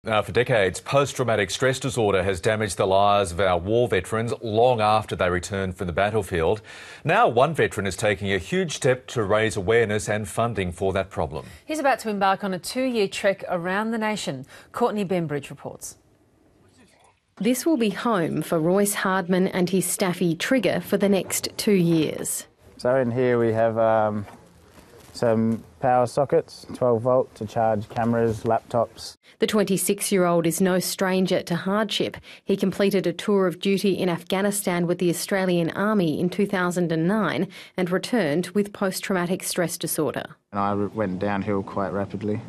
Now, for decades, post-traumatic stress disorder has damaged the lives of our war veterans long after they return from the battlefield. Now, one veteran is taking a huge step to raise awareness and funding for that problem. He's about to embark on a 2-year trek around the nation. Courtney Bembridge reports. This will be home for Royce Hardman and his staffy Trigger for the next 2 years. So in here we have some power sockets, 12 volt to charge cameras, laptops. The 26-year-old is no stranger to hardship. He completed a tour of duty in Afghanistan with the Australian Army in 2009 and returned with post-traumatic stress disorder. And I went downhill quite rapidly.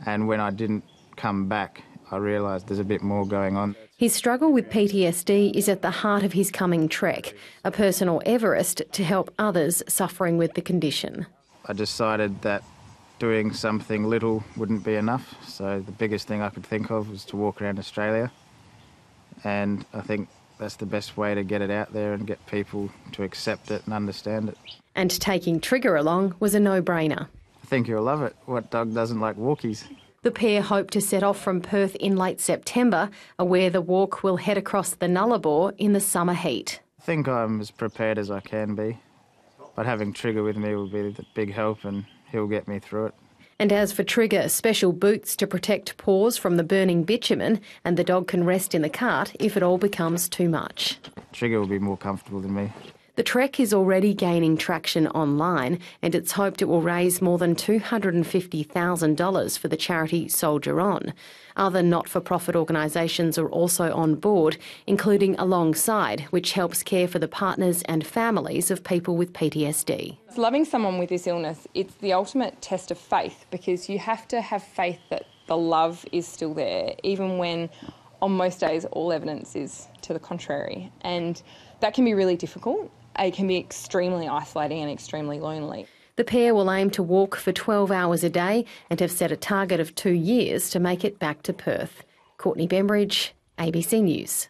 And when I didn't come back, I realised there's a bit more going on. His struggle with PTSD is at the heart of his coming trek, a personal Everest to help others suffering with the condition. I decided that doing something little wouldn't be enough, so the biggest thing I could think of was to walk around Australia, and I think that's the best way to get it out there and get people to accept it and understand it. And taking Trigger along was a no-brainer. I think you'll love it. What dog doesn't like walkies? The pair hope to set off from Perth in late September, where the walk will head across the Nullarbor in the summer heat. I think I'm as prepared as I can be. But having Trigger with me will be a big help and he'll get me through it. And as for Trigger, special boots to protect paws from the burning bitumen, and the dog can rest in the cart if it all becomes too much. Trigger will be more comfortable than me. The trek is already gaining traction online, and it's hoped it will raise more than $250,000 for the charity Soldier On. Other not-for-profit organisations are also on board, including Alongside, which helps care for the partners and families of people with PTSD. Loving someone with this illness, it's the ultimate test of faith, because you have to have faith that the love is still there, even when on most days all evidence is to the contrary. And that can be really difficult. It can be extremely isolating and extremely lonely. The pair will aim to walk for 12 hours a day and have set a target of 2 years to make it back to Perth. Courtney Bembridge, ABC News.